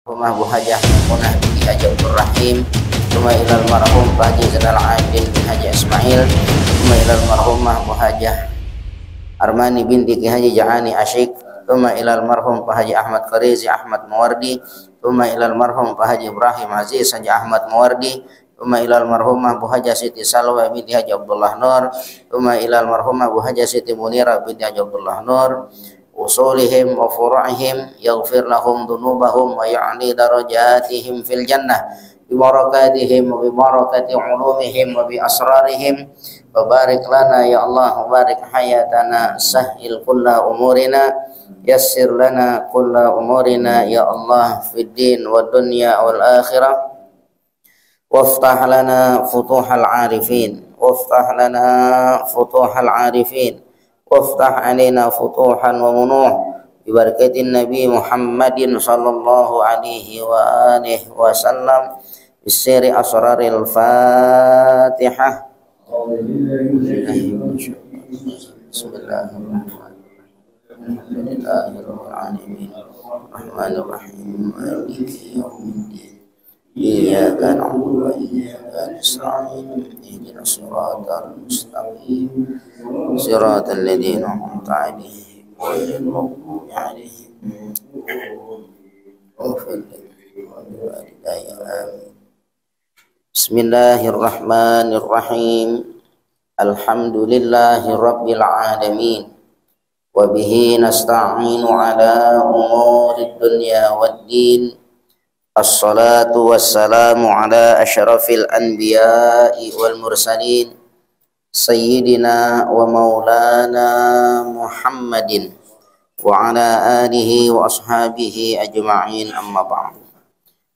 Rumah Bu Hajah Maimunah binti Haji Abdul Rahim, Rumah ilal marhum Pak Haji Zainal Abidin bin Haji Ismail, Rumah ilal marhumah Bu Hajah Armani binti Ki Haji Ja'ani Asyik, Rumah ilal marhum Pak Haji Ahmad Farizi Ahmad Mawardi, Rumah ilal marhum Pak Haji Ibrahim Aziz Haji Ahmad Mawardi, Rumah ilal marhumah Bu Hajah Siti Salwa binti Haji Abdullah Nur, Rumah ilal marhumah Bu Hajah Siti Munira binti Haji Abdullah Nur, usulihim wa furu'ihim yaghfir lahum dhunubahum wa ya'li darajatihim fil jannah bi barakatihim wa bi barakati ulumihim wa bi asrarihim wa barik lana ya Allah wa barik hayatana sahil kulla umurina yassir lana kulla umurina ya Allah fid din wa dunya wal akhirah waftah lana futuhal arifin waftah lana futuhal arifin waftah alaina futuhan wa munuh bibarakatin Nabi Muhammadin sallallahu alaihi wa alihi wa sallam bisiri asraril Fatihah. Bismillahirrahmanirrahim. Rahmanirrahim. Maliki yaumiddin. Iyyaka na'budu wa iyyaka nasta'in. Ihdinas siratal mustaqim. Siratal ladzina an'amta 'alaihim ghairil maghdubi 'alaihim waladdallin. Bismillahirrahmanirrahim. Alhamdulillahi rabbil alamin. Wa bihi nasta'inu 'ala umurid dunya waddin. Assalatu wassalamu ala asyrafil anbiya'i wal mursalin Sayyidina wa maulana Muhammadin wa ala alihi wa ashabihi ajma'in amma ba'du.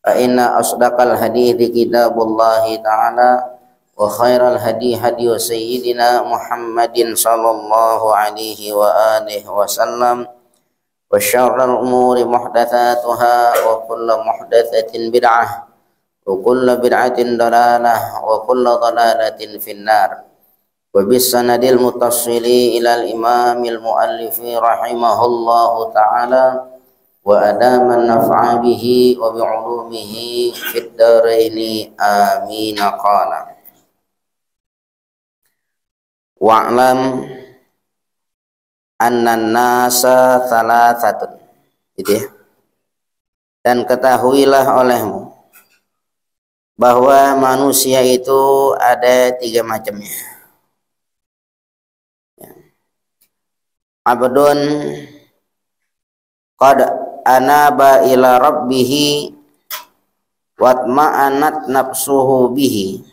Fa inna asdaqal hadithi kitabullahi ta'ala wa khairal hadi hadiyu Sayyidina Muhammadin sallallahu alaihi wa alihi wa sallam wa syarrul umuri muhdatsatuha wa kullu muhdatsatin bid'ah wa kullu bid'atin dalalah wa kullu dalalatin finnar wa bis sanadil muttassili ilal imamil muallifi rahimahullahu ta'ala wa adama naf'a bihi wa bi 'ulumihi fid dharaini amin. Qala wa'lam annan nasa thalathatun, gitu ya. Dan ketahuilah olehmu bahwa manusia itu ada tiga macamnya. Abdun qad anaba ila rabbihi watma'anat nafsuhu bihi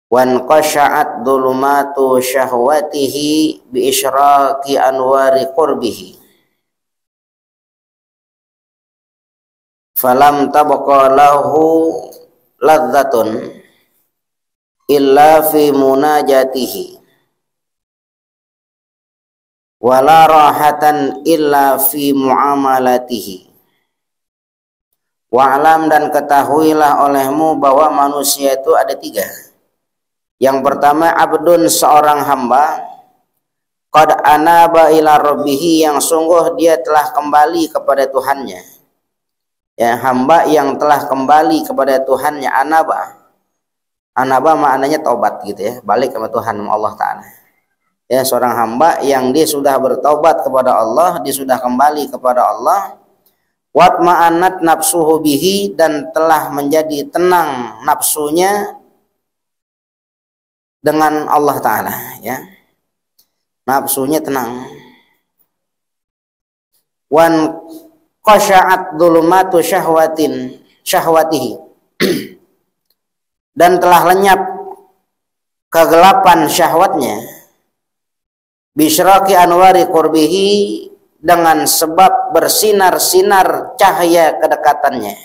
wan qasha'at dhulumatu syahwatihi bi isyraqi anwari qurbihi falam tabqa lahu ladzatun illa fi munajatihi wala rahatan illa fi muamalatihi. Wa'lam, dan ketahuilah olehmu bahwa manusia itu ada tiga. Yang pertama, abdun, seorang hamba, qad anaba ila rabbihi, yang sungguh dia telah kembali kepada Tuhannya. Ya, hamba yang telah kembali kepada Tuhannya. Anaba maknanya taubat, gitu ya, balik kepada Tuhan Allah Ta'ala. Ya, seorang hamba yang dia sudah bertaubat kepada Allah, dia sudah kembali kepada Allah. Watma'anat nafsuhu bihi, dan telah menjadi tenang nafsunya dengan Allah Ta'ala, ya. Nafsunya tenang. Wan qasha'at dhulumatu syahwatihi, dan telah lenyap kegelapan syahwatnya bisyraqi anwari qurbihi, dengan sebab bersinar-sinar cahaya kedekatannya,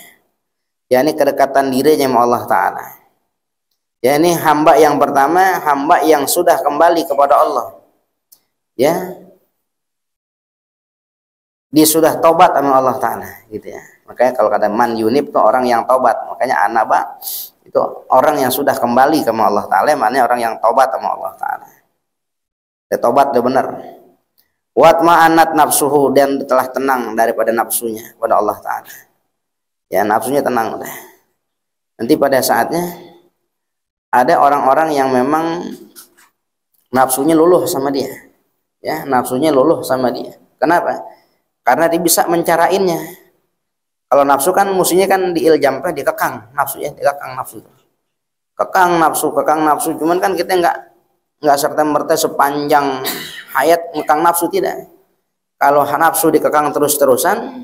yakni kedekatan dirinya sama Allah Ta'ala. Ya, ini hamba yang pertama, hamba yang sudah kembali kepada Allah. Ya, dia sudah taubat sama Allah Ta'ala, gitu ya. Makanya kalau kata man yunib itu orang yang taubat. Makanya anaba itu orang yang sudah kembali kepada Allah Ta'ala, maknanya orang yang taubat sama Allah Ta'ala. Ya, taubat dia benar. Watma'anat nafsuhu, dan telah tenang daripada nafsunya kepada Allah Ta'ala. Ya, nafsunya tenang udah. Nanti pada saatnya ada orang-orang yang memang nafsunya luluh sama dia. Ya, nafsunya luluh sama dia. Kenapa? Karena dia bisa mencarainnya. Kalau nafsu kan musuhnya kan diiljamkan, dikekang nafsunya, dikekang nafsu. Kekang nafsu. Cuman kan kita nggak serta merta sepanjang hayat ngekang nafsu, tidak. Kalau nafsu dikekang terus-terusan,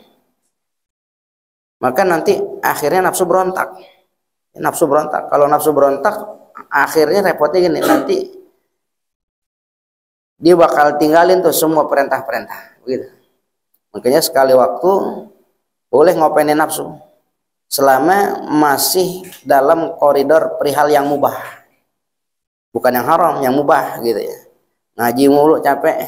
maka nanti akhirnya nafsu berontak. Nafsu berontak. Kalau nafsu berontak, akhirnya repotnya gini, nanti dia bakal tinggalin tuh semua perintah-perintah, begitu. Makanya sekali waktu boleh ngopenin nafsu selama masih dalam koridor perihal yang mubah, bukan yang haram, yang mubah gitu ya. Ngaji mulu capek,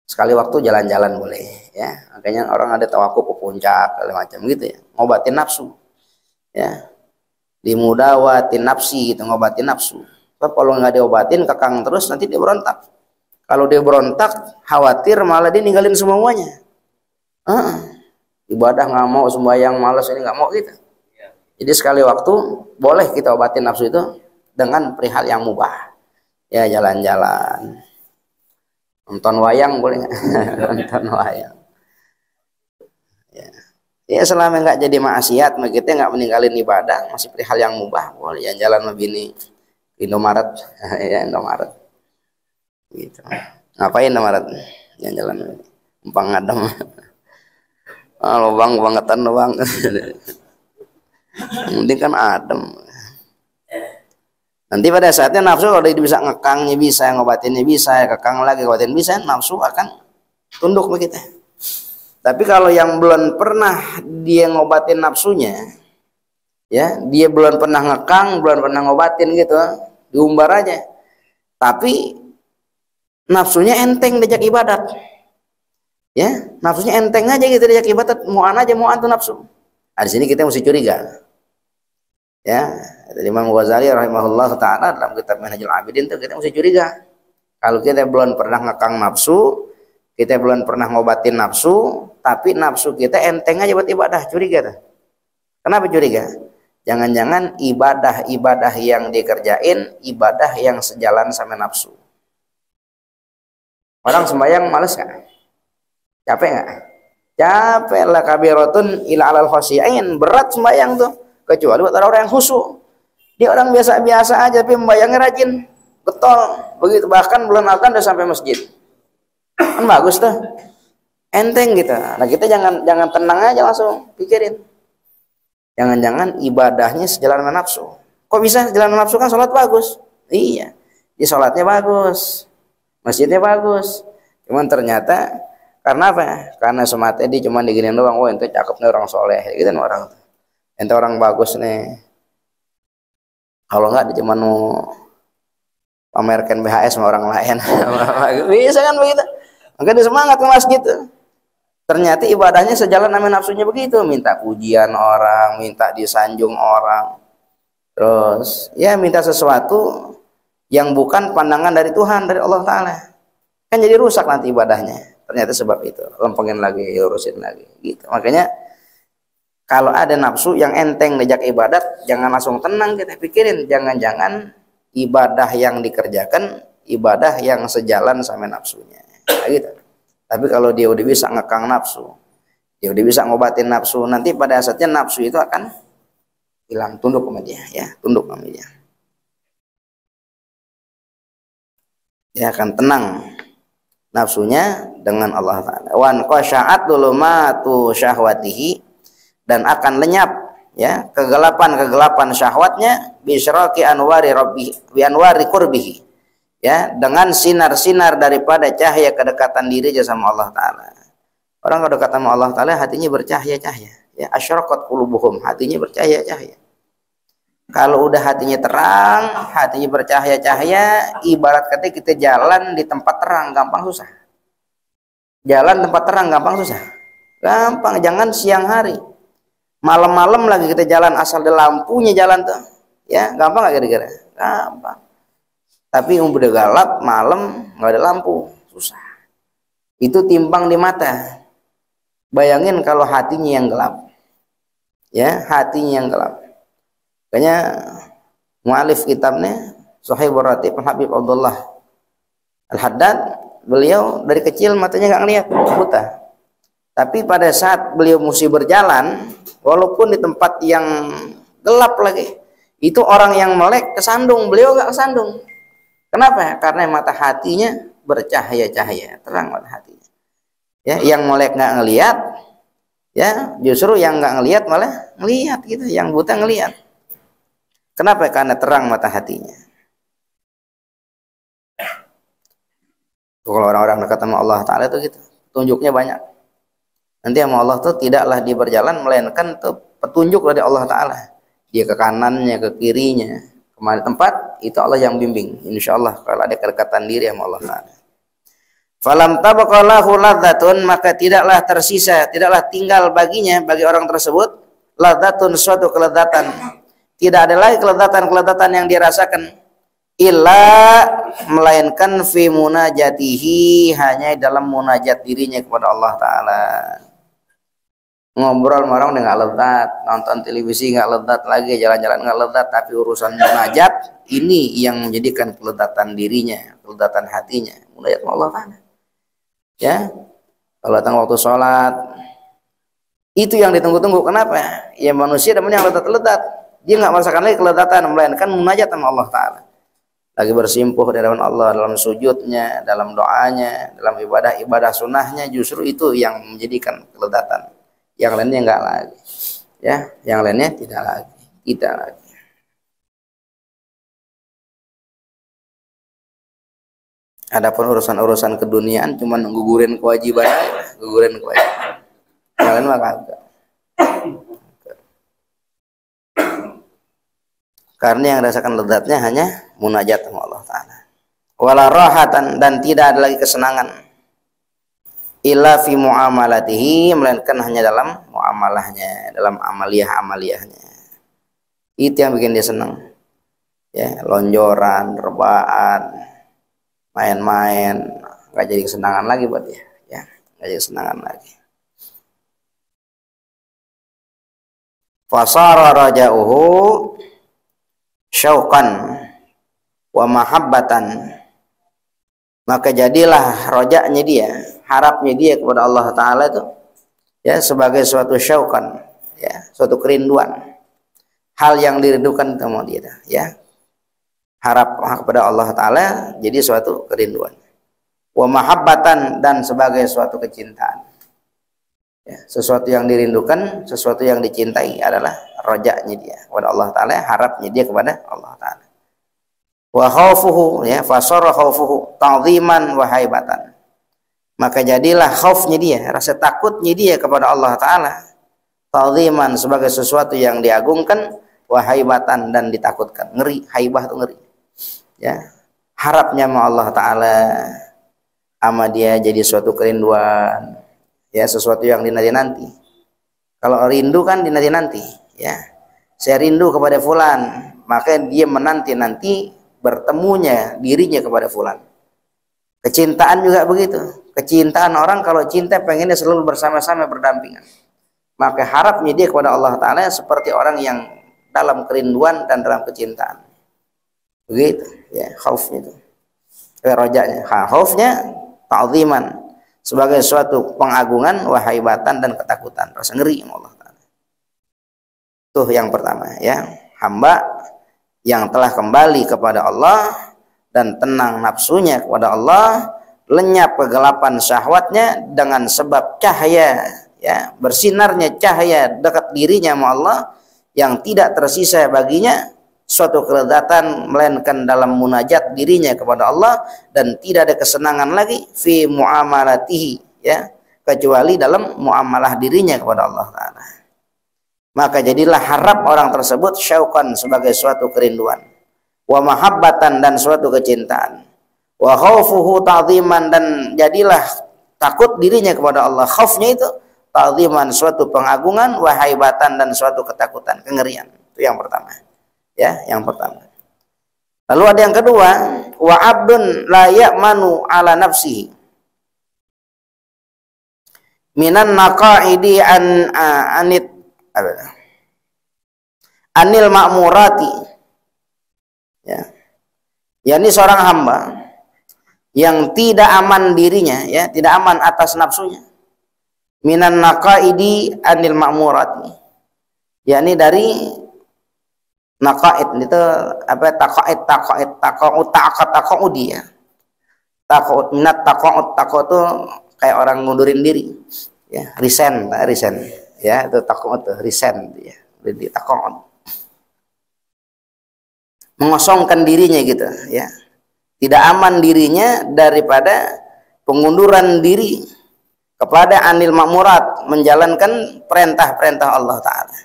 sekali waktu jalan-jalan boleh ya. Makanya orang ada tawakuf ke puncak segala macam gitu ya, ngobatin nafsu ya, dimudawatin nafsi gitu, ngobatin nafsu. Sebab kalau nggak diobatin kekang terus, nanti dia berontak. Kalau dia berontak, khawatir malah dia ninggalin semuanya. Ibadah nggak mau, sembahyang malas, ini nggak mau gitu. Jadi sekali waktu boleh kita obatin nafsu itu dengan perihal yang mubah ya, jalan-jalan, nonton wayang boleh nggak? Nonton wayang ya. Ya selama nggak jadi maksiat, kita nggak meninggalin ibadah, masih perihal yang mubah boleh. Yang jalan sama bini Indomaret ya, Indomaret gitu. Ngapain Indomaret? Yang jalan umpang ngadem. Lubang bangetan lubang. Mending kan adem. Nanti pada saatnya nafsu kalau dia bisa ngekangnya bisa, ngobatinnya bisa, kekang lagi ngobatin bisa, nafsu akan tunduk sama kita. Tapi kalau yang belum pernah dia ngobatin nafsunya, ya dia belum pernah ngekang, belum pernah ngobatin gitu, diumbar aja. Tapi nafsunya enteng diajak ibadat. Ya, nafsunya enteng aja gitu diajak ibadat, mu'an aja, mu'an tuh nafsu. Nah, di sini kita mesti curiga. Ya, Imam Ghazali rahimahullah taala dalam kitab Minhajul Abidin itu kita mesti curiga. Kalau kita belum pernah ngekang nafsu, kita belum pernah ngobatin nafsu, tapi nafsu kita enteng aja buat ibadah, curiga tuh. Kenapa curiga? Jangan-jangan ibadah yang dikerjain, ibadah yang sejalan sama nafsu. Orang sembahyang males gak? Capek gak? Capek lah, kabiratun ila alal khosyi'in, berat sembahyang tuh, kecuali buat orang-orang yang khusyuk. Dia orang biasa-biasa aja tapi membayangnya rajin, getol begitu, bahkan belum makan udah sampai masjid. Kan bagus tuh, enteng gitu. Nah kita jangan tenang aja, langsung pikirin, jangan-jangan ibadahnya sejalan dengan nafsu. Kok bisa sejalan dengan nafsu? Kan sholat bagus, iya, di sholatnya bagus, masjidnya bagus, cuman ternyata karena apa? Karena semata dia cuma diginin doang. Oh ente cakep nih, orang soleh gitu kan, orang ente orang bagus nih. Kalau enggak dia cuma mau pamerkan BHS sama orang lain. Bisa kan begitu? Maka dia semangat ke masjid. Ternyata ibadahnya sejalan sama nafsunya begitu, minta pujian orang, minta disanjung orang, terus ya minta sesuatu yang bukan pandangan dari Tuhan, dari Allah Ta'ala. Kan jadi rusak nanti ibadahnya. Ternyata sebab itu, lempengin lagi, urusin lagi gitu. Makanya kalau ada nafsu yang enteng diajak ibadat, jangan langsung tenang, kita pikirin, jangan-jangan ibadah yang dikerjakan ibadah yang sejalan sama nafsunya gitu. Tapi kalau dia udah bisa ngekang nafsu, dia udah bisa ngobatin nafsu, nanti pada saatnya nafsu itu akan hilang, tunduk sama dia ya, tunduk sama dia. Dia akan tenang nafsunya dengan Allah Ta'ala. Wan qasya'at dhulumatu syahwatihi, dan akan lenyap ya kegelapan syahwatnya bisyraqi anwari rabbi bi anwari qurbihi, ya dengan sinar-sinar daripada cahaya kedekatan diri sama Allah Ta'ala. Orang kalau dekat sama Allah Ta'ala hatinya bercahaya-cahaya ya, asyraqat qulubuhum, hatinya bercahaya-cahaya. Kalau udah hatinya terang, hatinya bercahaya-cahaya, ibarat kata kita jalan di tempat terang gampang susah. Jalan tempat terang gampang susah. Gampang, jangan siang hari. Malam-malam lagi kita jalan asal ada lampunya jalan tuh. Ya, gampang gak kira-kira? Gampang. Tapi udah gelap malam nggak ada lampu, susah. Itu timpang di mata. Bayangin kalau hatinya yang gelap. ya, hatinya yang gelap. Makanya mu'alif kitabnya Sahibur Ratib Habib Abdullah Al-Haddad, beliau dari kecil matanya nggak ngelihat, buta. Tapi pada saat beliau mesti berjalan, walaupun di tempat yang gelap lagi, itu orang yang melek kesandung, beliau nggak kesandung. Kenapa? Karena mata hatinya bercahaya-cahaya, terang mata hatinya. Ya, yang melek nggak ngelihat, ya justru yang nggak ngelihat malah ngelihat gitu, yang buta ngelihat. Kenapa? Karena terang mata hatinya. Kalau orang-orang dekat sama Allah Ta'ala itu gitu, tunjuknya banyak. Nanti sama Allah tuh tidaklah dia berjalan, melainkan tuh petunjuk dari Allah Ta'ala. Dia ke kanannya, ke kirinya, kemana tempat, itu Allah yang bimbing. Insya Allah kalau ada kedekatan diri sama Allah Ta'ala. Falam tabaqalahu ladzatun, maka tidaklah tersisa, tidaklah tinggal baginya, bagi orang tersebut, ladzatun, suatu kelezatan. Tidak ada lagi kelezatan-kelezatan yang dirasakan, illa, melainkan fi munajatihi, hanya dalam munajat dirinya kepada Allah Ta'ala. Ngobrol sama orang nggak lezat, nonton televisi nggak lezat lagi, jalan-jalan nggak lezat, tapi urusan munajat ini yang menjadikan kelezatan dirinya, kelezatan hatinya, munajat sama Allah Ta'ala. Ya, kalau datang waktu sholat, itu yang ditunggu-tunggu. Kenapa? Ya manusia namanya lezat-lezat, dia nggak merasakan lagi kelezatan, melainkan munajat sama Allah Ta'ala. Lagi bersimpuh di hadapan Allah, dalam sujudnya, dalam doanya, dalam ibadah sunnahnya, justru itu yang menjadikan kelezatan. Yang lainnya enggak lagi, ya, yang lainnya tidak lagi. Adapun urusan-urusan keduniaan cuma gugurin kewajiban, yang lain mah kagak. Karena yang rasakan lezatnya hanya munajat sama Allah Ta'ala. Wala rahatan, dan tidak ada lagi kesenangan, illa fi muamalatihi, melainkan hanya dalam muamalahnya, dalam amaliyahnya. Itu yang bikin dia senang. Ya, lonjoran, rebaan, main-main, nggak jadi kesenangan lagi buat dia. Ya, nggak jadi kesenangan lagi. Fasara raja'uhu syauqan wa mahabbatan, maka jadilah rojaknya dia, harapnya dia kepada Allah Ta'ala itu, ya, sebagai suatu syauqan, ya, suatu kerinduan, hal yang dirindukan sama dia, ya, harap kepada Allah Ta'ala jadi suatu kerinduan. Wa mahabbatan, dan sebagai suatu kecintaan, ya, sesuatu yang dirindukan, sesuatu yang dicintai adalah rojaknya dia kepada Allah Ta'ala, harapnya dia kepada Allah Ta'ala. Wa khaufuhu, ya, fasara khaufuhu ta'ziman wa haibatan, maka jadilah khaufnya dia, rasa takutnya dia kepada Allah Ta'ala, ta'ziman, sebagai sesuatu yang diagungkan, wa haibatan, dan ditakutkan, ngeri, haibah itu ngeri, ya, harapnya sama Allah Ta'ala sama dia jadi suatu kerinduan, ya, sesuatu yang dinanti-nanti. Kalau rindu kan dinanti-nanti, ya, saya rindu kepada fulan, maka dia menanti-nanti bertemunya dirinya kepada fulan. Kecintaan juga begitu. Kecintaan orang kalau cinta pengennya selalu bersama-sama berdampingan. Maka harapnya dia kepada Allah Ta'ala seperti orang yang dalam kerinduan dan dalam kecintaan. Begitu, ya, khaufnya itu. Rojaknya, khaufnya ta'ziman, sebagai suatu pengagungan, wahaibatan, dan ketakutan, rasa ngeri sama Allah Ta'ala. Itu yang pertama, ya, hamba yang telah kembali kepada Allah dan tenang nafsunya kepada Allah, lenyap kegelapan syahwatnya dengan sebab cahaya, ya, bersinarnya cahaya dekat dirinya sama Allah, yang tidak tersisa baginya suatu kelezatan melainkan dalam munajat dirinya kepada Allah, dan tidak ada kesenangan lagi fi muamalatihi, ya, kecuali dalam muamalah dirinya kepada Allah Ta'ala. Maka jadilah harap orang tersebut syauqan, sebagai suatu kerinduan, wa mahabbatan, dan suatu kecintaan, wa khaufuhu ta'ziman, dan jadilah takut dirinya kepada Allah, khaufnya itu ta'ziman, suatu pengagungan, wa haibatan, dan suatu ketakutan, kengerian. Itu yang pertama, ya, yang pertama. Lalu ada yang kedua, wa abdun la ya'manu ala nafsihi minan naqaidi anit anil ma'murati, ya, yakni seorang hamba yang tidak aman dirinya, ya, tidak aman atas nafsunya, minan naqaidi anil ma'murati, yakni dari naqaid itu apa, taqaud ya, taqaud minat taqaud itu kayak orang ngundurin diri, ya, resign ya, itu taqaud, resign ya, di taqaud, mengosongkan dirinya gitu, ya, tidak aman dirinya daripada pengunduran diri kepada anil ma'murat, menjalankan perintah-perintah Allah Ta'ala,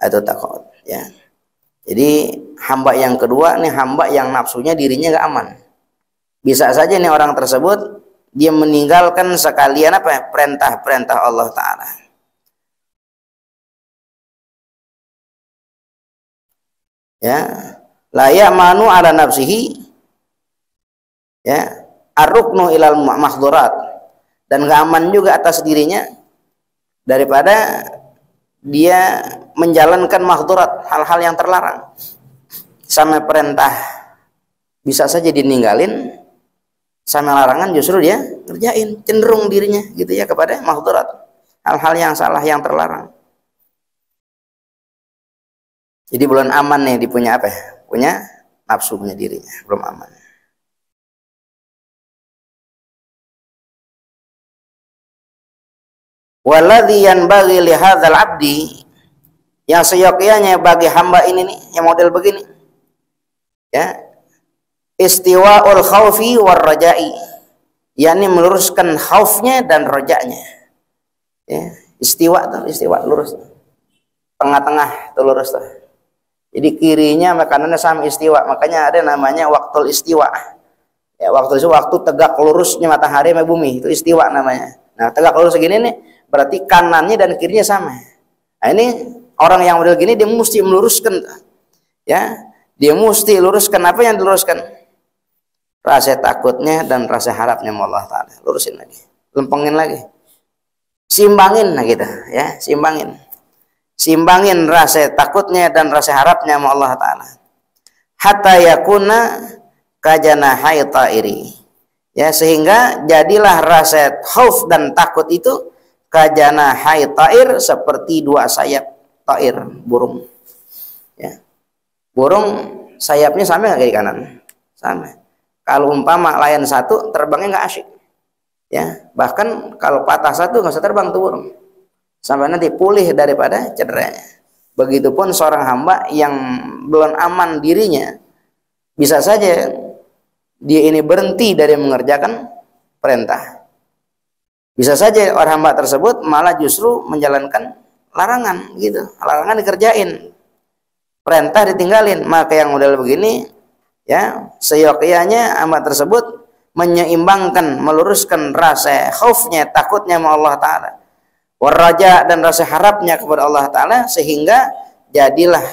itu taqaud, ya. Jadi hamba yang kedua nih, hamba yang nafsunya dirinya gak aman. Bisa saja nih orang tersebut dia meninggalkan sekalian apa ya, perintah-perintah Allah Ta'ala. Ya, la ya'manu ala nafsihi, ya, arruknu ilal mahdhurat, dan gak aman juga atas dirinya daripada dia menjalankan mahdhurat, hal-hal yang terlarang. Sama perintah bisa saja dininggalin, sama larangan justru dia kerjain, cenderung dirinya gitu ya kepada mahdhurat, hal-hal yang salah, yang terlarang. Jadi belum aman nih, dipunya apa ya, punya nafsu, punya dirinya belum aman. Walladzi yanbaghi li hadzal abdi, yang seyogyanya bagi hamba ini nih, yang model begini, ya, istiwaul khaufi war raja'i, yakni meluruskan khaufnya dan rojanya, ya, istiwa tuh, istiwa lurus, tengah-tengah tuh lurus tuh. Jadi kirinya makanannya sama istiwa, makanya ada namanya waktul istiwa, ya, waktu itu waktu tegak lurusnya matahari sama bumi, itu istiwa namanya. Nah, tegak lurus segini nih berarti kanannya dan kirinya sama. Nah, ini orang yang model gini dia mesti meluruskan, ya, dia mesti luruskan apa yang diluruskan, rasa takutnya dan rasa harapnya sama Allah Ta'ala, lurusin lagi, lempengin lagi, simbangin, nah gitu ya, simbangin rasa takutnya dan rasa harapnya sama Allah Ta'ala, hatta yakuna kajanahai ta'iri, ya, sehingga jadilah rasa khauf dan takut itu kajanahai ta'ir, seperti dua sayap ta'ir, burung, ya, burung sayapnya sama nggak kiri kanan? Sama. Kalau umpama layan satu terbangnya nggak asyik, ya, bahkan kalau patah satu nggak usah terbang tuh burung, sampai nanti pulih daripada cederanya. Begitupun seorang hamba yang belum aman dirinya, bisa saja dia ini berhenti dari mengerjakan perintah, bisa saja orang hamba tersebut malah justru menjalankan larangan gitu, larangan dikerjain, perintah ditinggalin. Maka yang model begini, ya, seyogyanya hamba tersebut menyeimbangkan, meluruskan rasa khaufnya, takutnya sama Allah Ta'ala, waraja, dan rasa harapnya kepada Allah Ta'ala, sehingga jadilah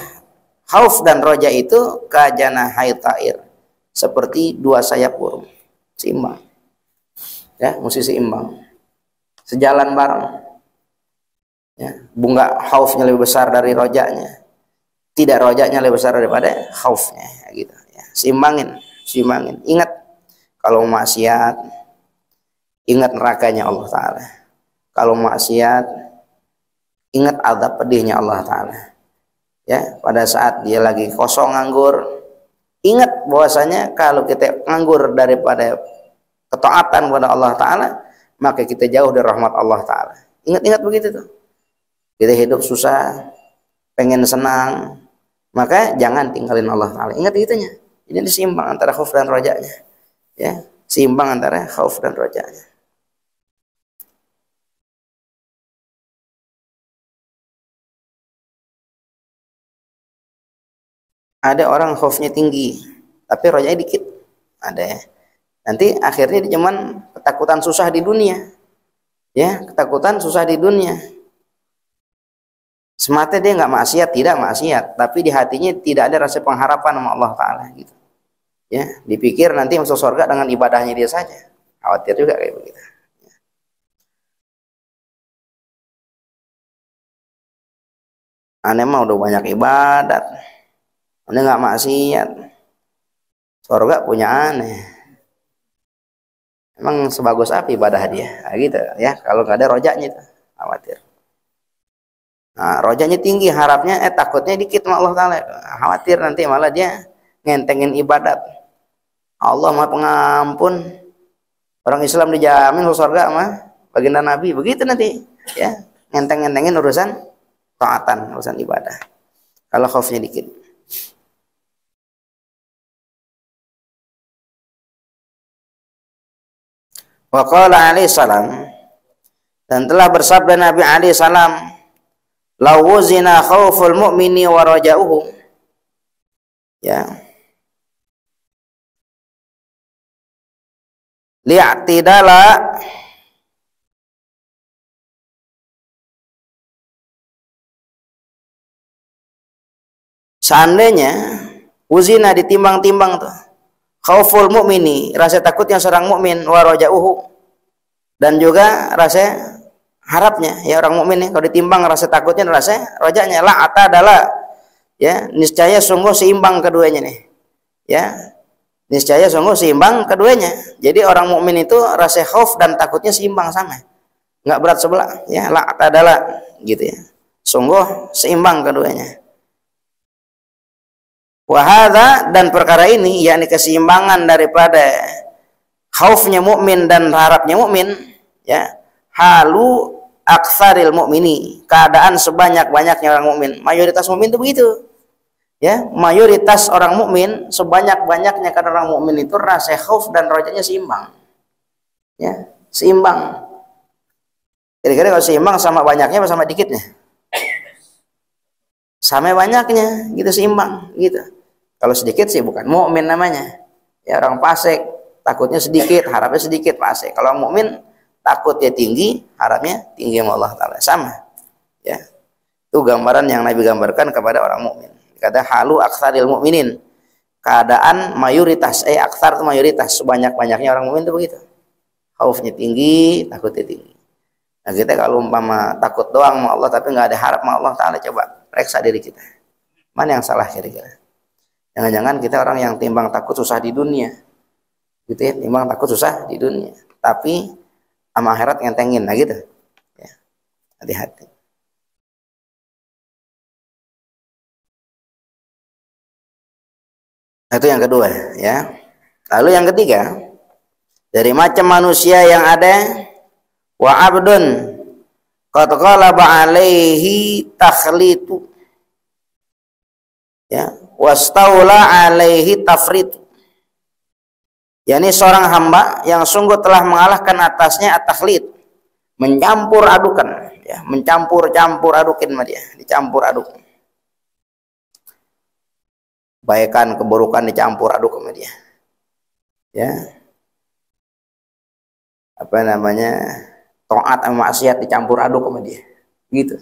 khauf dan roja itu kajanahai ta'ir, seperti dua sayap burung, seimbang, ya, mesti seimbang, sejalan bareng, ya. Bunga khaufnya lebih besar dari rojanya, tidak rojanya lebih besar daripada khaufnya, gitu ya. Seimbangin. Ingat kalau maksiat, ingat nerakanya Allah Ta'ala. Kalau maksiat, ingat azab pedihnya Allah Ta'ala, ya. Pada saat dia lagi kosong nganggur, ingat bahwasanya kalau kita nganggur daripada ketaatan kepada Allah Ta'ala, maka kita jauh dari rahmat Allah Ta'ala. Ingat begitu tuh. Kita hidup susah, pengen senang, maka jangan tinggalin Allah Ta'ala. Ingat gitunya. Jadi seimbang antara khauf dan rojanya, ya, seimbang antara khauf dan rojanya. Ada orang khaufnya tinggi tapi rojanya dikit, ada ya. Nanti akhirnya dia cuman ketakutan susah di dunia, ya, ketakutan susah di dunia. Semata dia nggak maksiat, tidak maksiat, tapi di hatinya tidak ada rasa pengharapan sama Allah Ta'ala gitu, ya. Dipikir nanti masuk surga dengan ibadahnya dia saja, khawatir juga kayak begitu. Aneh mah udah banyak ibadat, aneh nggak maksiat, surga punya aneh. Emang sebagus apa ibadah dia? Nah, gitu ya. Kalau nggak ada rojanya itu khawatir. Nah, rojanya tinggi, harapnya takutnya dikit sama Allah Ta'ala. Khawatir nanti malah dia ngentengin ibadat. Allah mah pengampun. Orang Islam dijamin masuk surga mah baginda Nabi. Begitu nanti ya. Ngenteng-ngentengin urusan taatan, urusan ibadah. Kalau khaufnya dikit. Wa qala alaihi salam, dan telah bersabda Nabi alaihi salam, lawuzina khauful mu'mini wa raja'uhu, ya, li'tidala seandainya uzina ditimbang-timbang tuh khauful mu'mini, rasa takutnya seorang mukmin, wa raja'uhu, dan juga rasa harapnya ya orang mukmin kalau ditimbang rasa takutnya dan rasa rajanya, la adalah ya niscaya sungguh seimbang keduanya nih ya, niscaya sungguh seimbang keduanya. Jadi orang mukmin itu rasa khauf dan takutnya seimbang, sama, nggak berat sebelah ya, la adalah gitu ya, sungguh seimbang keduanya. Wahada, dan perkara ini yakni keseimbangan daripada khaufnya mukmin dan harapnya mukmin ya, halu aktsaril mukmini, keadaan sebanyak-banyaknya orang mukmin. Mayoritas mukmin itu begitu ya, mayoritas orang mukmin sebanyak-banyaknya karena orang mukmin itu rasa khauf dan rajanya seimbang ya, seimbang. Kira-kira kalau seimbang sama banyaknya apa sama dikitnya? Sama banyaknya gitu, seimbang gitu. Kalau sedikit sih bukan mukmin namanya. Ya orang fasik, takutnya sedikit, harapnya sedikit, fasik. Kalau mukmin takutnya tinggi, harapnya tinggi sama Allah Ta'ala. Sama. Ya. Itu gambaran yang Nabi gambarkan kepada orang mukmin. Kata halu aktsaril mukminin. Keadaan mayoritas, aktsar itu mayoritas, sebanyak-banyaknya orang mukmin itu begitu. Khaufnya tinggi, takutnya tinggi. Nah, kita kalau umpama takut doang sama Allah tapi nggak ada harap sama Allah Ta'ala, coba periksa diri kita. Mana yang salah kira-kira? Jangan-jangan kita orang yang timbang takut susah di dunia, gitu ya, timbang takut susah di dunia, tapi sama akhirat ngentengin, nah gitu. Ya, hati-hati. Itu yang kedua, ya. Lalu yang ketiga, dari macam manusia yang ada, wa abdun qad ghalaba alaihi takhlitu, ya, wastaula alaihi tafrid, yakni seorang hamba yang sungguh telah mengalahkan atasnya at-takhlid, mencampur adukan ya, mencampur-campur adukin sama dia, dicampur aduk, kebaikan keburukan dicampur aduk sama dia ya, apa namanya, taat sama maksiat dicampur aduk sama dia gitu,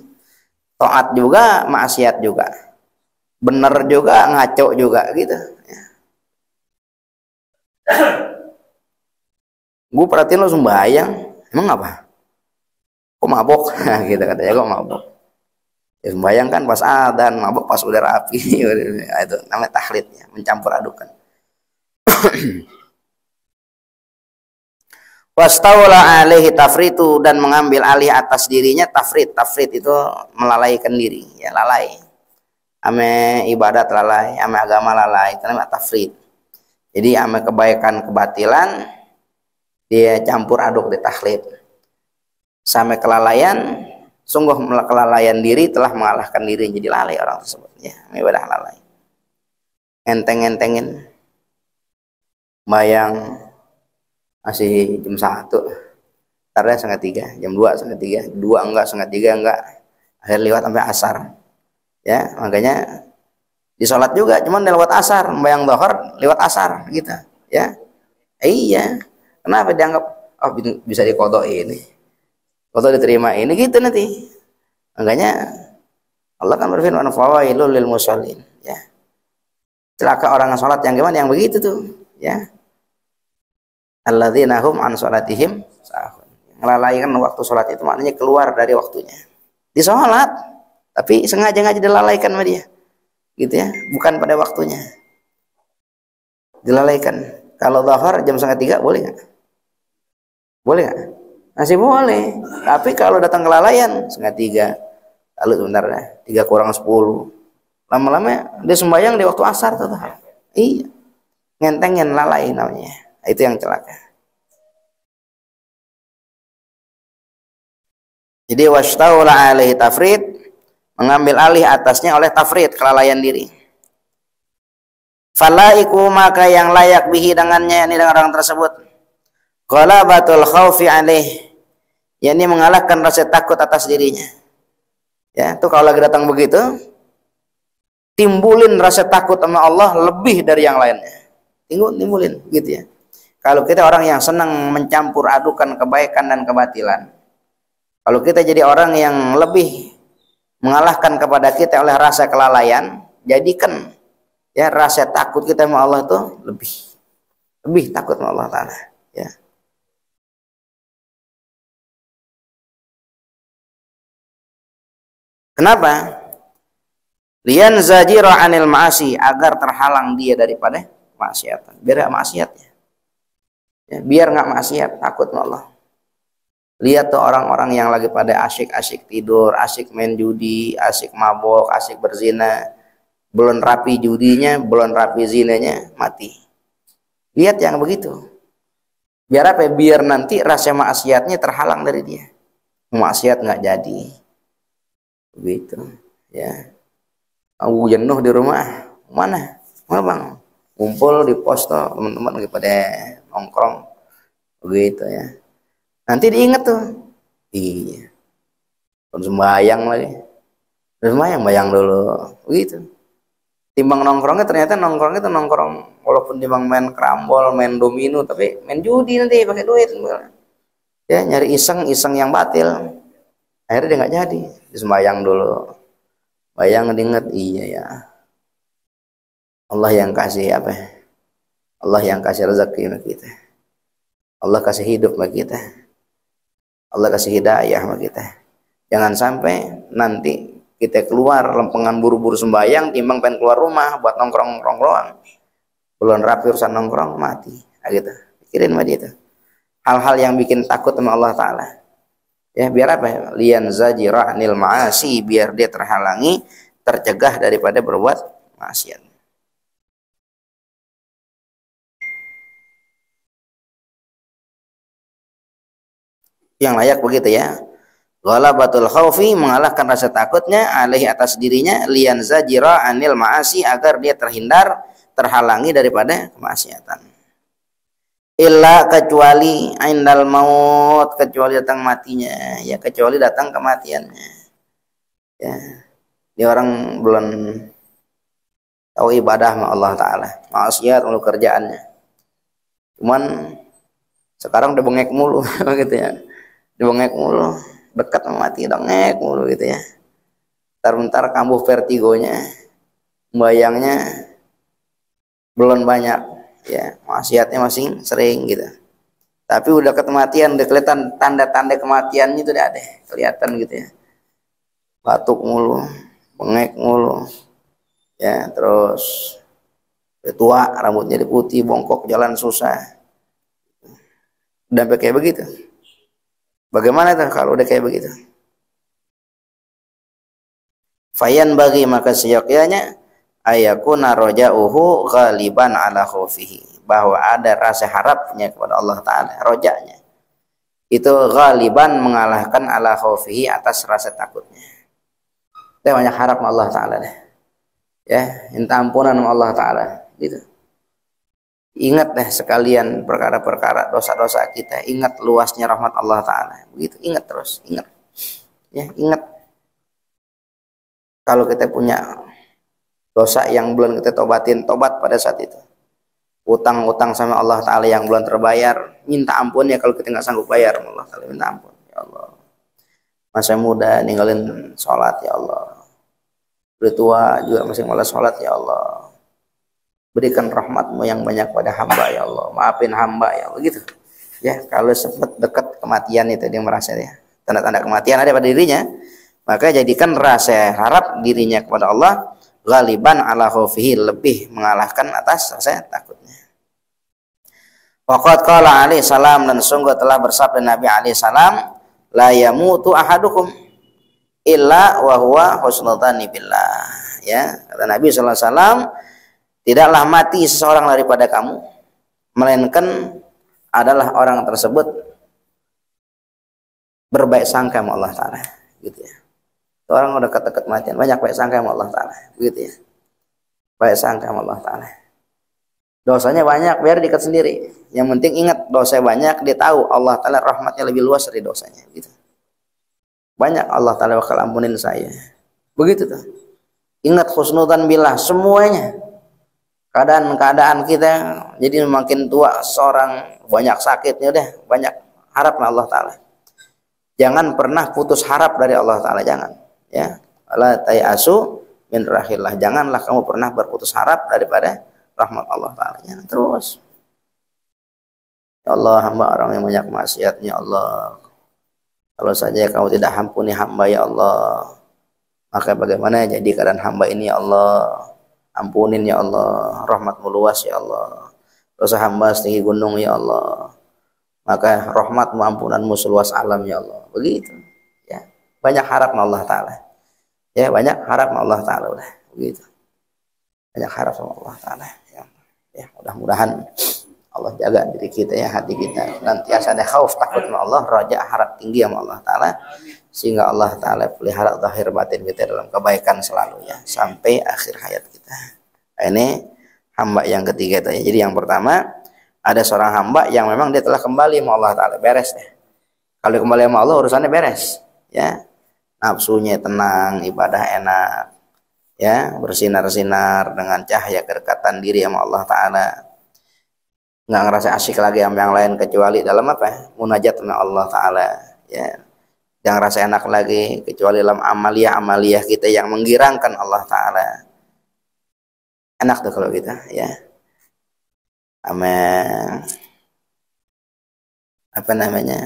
taat juga maksiat juga, bener juga ngaco juga gitu ya. Gue perhatiin lo sembahyang, emang apa? Kok mabok? Gitu katanya, kok mabok? Ya, sembahyang kan pas adzan, mabok pas udah rapi. Itu namanya takhlidnya, mencampur adukan. Wastaula alaihi tafritu, dan mengambil alih atas dirinya tafrid. Tafrid itu melalaikan diri, ya, lalai. Ame ibadat lalai, ame agama lalai, itu namanya tafrid. Jadi ame kebaikan kebatilan dia campur aduk di takhlid. Sampai kelalaian, sungguh kelalaian diri telah mengalahkan diri, jadi lalai orang tersebut ya, ibadah lalai. Enteng-entengin bayang masih jam 1, tarnya setengah 3, jam 2 setengah 3, 2 enggak, setengah 3 enggak, akhir lewat sampai asar ya. Makanya di sholat juga cuman lewat asar, bayang dohor lewat asar gitu ya. Iya, kenapa dianggap oh bisa dikodok ini, kodok diterima ini gitu nanti. Makanya Allah kan berfirman fawailul lil musallin ya, celaka orang sholat yang gimana, yang begitu tuh ya, alladzina hum an sholatihim sahun, melalaikan waktu sholat itu maknanya keluar dari waktunya di sholat, tapi sengaja dilalaikan sama dia, gitu ya, bukan pada waktunya, dilalaikan. Kalau zuhur jam 2:30 boleh nggak? Boleh nggak? Masih boleh. Tapi kalau datang kelalaian 2:30, lalu sebentar ya, 3 kurang 10, lama-lama dia sembahyang di waktu asar tuh. Iya, ngentengin, lalai namanya. Itu yang celaka. Jadi wastaula alaihi tafrid, mengambil alih atasnya oleh tafrid, kelalaian diri. Falaiku, maka yang layak bihi dengannya, ini dengan orang tersebut, ghalabatul khaufi alaih, yakni mengalahkan rasa takut atas dirinya. Ya, itu kalau lagi datang begitu, timbulin rasa takut sama Allah lebih dari yang lainnya. Timbulin gitu ya. Kalau kita orang yang senang mencampur adukan kebaikan dan kebatilan, kalau kita jadi orang yang lebih mengalahkan kepada kita oleh rasa kelalaian, jadikan ya rasa takut kita sama Allah itu lebih takut sama Allah Ta'ala, ya. Kenapa? Lian zajira anil ma'asi, agar terhalang dia daripada maksiat. Biar gak maksiat ya. Biar gak maksiat, takut sama Allah. Lihat tuh orang-orang yang lagi pada asyik-asyik tidur, asyik main judi, asyik mabok, asyik berzina, belum rapi judinya, belum rapi zinanya, mati. Lihat yang begitu. Biar apa? Biar nanti rasa maksiatnya terhalang dari dia. Maksiat nggak jadi. Begitu, ya. Aku jenuh di rumah, mana bang? Kumpul di pos toh, teman-teman lagi pada nongkrong, begitu ya. Nanti diingat tuh, iya, sembahyang lagi, bayang dulu, begitu. Timbang nongkrongnya ternyata nongkrongnya tuh nongkrong, walaupun timbang main kerambol, main domino, tapi main judi nanti pakai duit, ya nyari iseng yang batil. Akhirnya dia nggak jadi, sembahyang dulu, bayang diingat, iya ya. Allah yang kasih apa? Allah yang kasih rezeki bagi kita. Allah kasih hidup bagi kita. Allah kasih hidayah bagi kita. Jangan sampai nanti kita keluar lempengan buru-buru sembahyang, timbang pengen keluar rumah buat nongkrong doang. Belum rapi urusan nongkrong, mati. Nah, gitu. Pikirin sama dia itu. Hal-hal yang bikin takut sama Allah Ta'ala. Ya, biar apa? Lian zajira anil ma'asi, biar dia terhalangi, tercegah daripada berbuat maksiat. Yang layak begitu ya. Ghalabatul khaufi, mengalahkan rasa takutnya alaihi atas dirinya, lian zajira anil ma'asi, agar dia terhindar, terhalangi daripada kemaksiatan. Illa, kecuali indal maut, kecuali datang matinya, ya, kecuali datang kematiannya. Ya. Dia orang belum tahu ibadah sama Allah Ta'ala, maksiat mulu kerjaannya. Cuman sekarang udah bengek mulu gitu ya. Dibengek mulu, dekat sama mati, dongek mulu gitu ya. Bentar kambuh vertigonya, bayangnya belum banyak, ya, maksiatnya masih sering gitu. Tapi udah kematian, udah kelihatan tanda-tanda kematiannya itu udah ada, kelihatan gitu ya. Batuk mulu, bengek mulu, ya, terus udah tua, rambutnya putih, bongkok, jalan susah. Udah kayak begitu. Bagaimana tuh kalau udah kayak begitu? Fayan bagi, maka seyogyanya ayakuna roja'uhu ghaliban ala khaufihi, bahwa ada rasa harapnya kepada Allah Ta'ala, roja'nya itu ghaliban, mengalahkan ala khaufihi, atas rasa takutnya. Kita banyak harap sama Allah Ta'ala deh, ya, minta ampunan sama Allah Ta'ala gitu. Ingat deh sekalian perkara-perkara dosa-dosa kita, ingat luasnya rahmat Allah Ta'ala, begitu, ingat terus, ingat ya, ingat kalau kita punya dosa yang belum kita tobatin, tobat pada saat itu. Utang-utang sama Allah Ta'ala yang belum terbayar, minta ampun ya. Kalau kita nggak sanggup bayar, Allah Ta'ala minta ampun, ya Allah, masa muda ninggalin sholat, ya Allah, udah tua juga masih malas sholat, ya Allah, berikan rahmatmu yang banyak pada hamba, ya Allah, maafin hamba, ya Allah, gitu ya. Kalau sempat dekat kematian itu, dia merasa ya tanda-tanda kematian ada pada dirinya, Maka jadikan rasa harap dirinya kepada Allah ghaliban ala khaufihi, lebih mengalahkan atas rasa takutnya. Waqad qala alaihi salam, dan sungguh telah bersabda Nabi alaihi salam, la yamutu ahadukum illa wa huwa husnudzanni billah. Ya, kata Nabi sallallahu alaihi wasallam, tidaklah mati seseorang daripada kamu melainkan adalah orang tersebut berbaik sangka sama Allah Ta'ala, gitu ya. Orang udah dekat-dekat matian banyak baik sangka sama Allah Ta'ala, begitu ya. Baik sangka sama Allah Ta'ala. Dosanya banyak biar dekat sendiri. Yang penting ingat, dosa banyak, dia tahu Allah Ta'ala rahmatnya lebih luas dari dosanya, gitu. Banyak Allah Ta'ala bakal ampunin saya, begitu tuh. Ingat husnudzan billah semuanya. Keadaan kita jadi makin tua, seorang banyak sakitnya, udah banyak harap sama Allah Ta'ala. Jangan pernah putus harap dari Allah Ta'ala, jangan. Ya, la tayasu min rahillah, janganlah kamu pernah berputus harap daripada rahmat Allah Ta'ala. Jangan terus. Ya Allah, hamba orang yang banyak maksiatnya Allah, kalau saja kamu tidak ampuni hamba ya Allah, maka bagaimana jadi keadaan hamba ini ya Allah. Ampunin ya Allah, rahmatmu luas ya Allah, dosa hamba setinggi gunung ya Allah, maka rahmatmu ampunanmu seluas alam ya Allah. Begitu ya, banyak harap sama Allah Ta'ala ya, banyak harap sama Allah Ta'ala, udah begitu, banyak harap sama Allah Ta'ala ya. Mudah-mudahan Allah jaga diri kita ya, hati kita nantiasa ada khauf takut sama Allah, raja harap tinggi sama Allah Ta'ala, sehingga Allah Ta'ala pelihara zahir batin kita dalam kebaikan selalu ya, sampai akhir hayat kita. Ini hamba yang ketiga itu ya. Jadi yang pertama, ada seorang hamba yang memang dia telah kembali sama Allah Ta'ala, beres deh. Kalau kembali sama Allah urusannya beres ya, nafsunya tenang, ibadah enak ya, bersinar-sinar dengan cahaya kedekatan diri sama Allah Ta'ala, nggak ngerasa asyik lagi sama yang lain kecuali dalam apa? Munajat sama Allah Ta'ala ya. Jangan rasa enak lagi kecuali dalam amaliyah kita yang menggirangkan Allah Ta'ala. Enak tuh kalau kita ya. Amin. Apa namanya?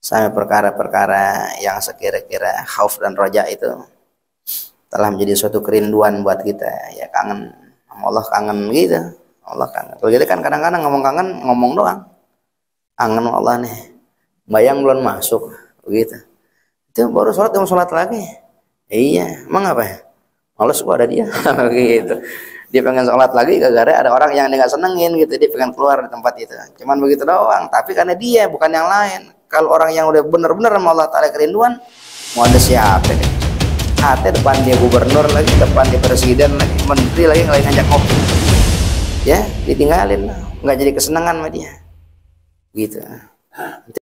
Sampai perkara-perkara yang sekira-kira khauf dan roja itu telah menjadi suatu kerinduan buat kita ya, kangen sama Allah, kangen gitu. Allah kangen. Kalau kita kan kadang-kadang ngomong kangen, ngomong doang. Kangen sama Allah nih. Bayang belum masuk. Begitu. Itu baru sholat, mau sholat lagi. Iya, emang apa ya? Males gua ada dia. Gitu. Dia pengen sholat lagi gara-gara ada orang yang dia nggak senengin gitu, dia pengen keluar dari tempat itu. Cuman begitu doang. Tapi karena dia, bukan yang lain. Kalau orang yang udah bener-bener sama Allah Ta'ala kerinduan, mau ada siapa nih? Hati depan dia gubernur lagi, depan dia presiden lagi, menteri lagi, ngajak ngopi. Ya, ditinggalin, nggak jadi kesenangan sama dia. Gitu.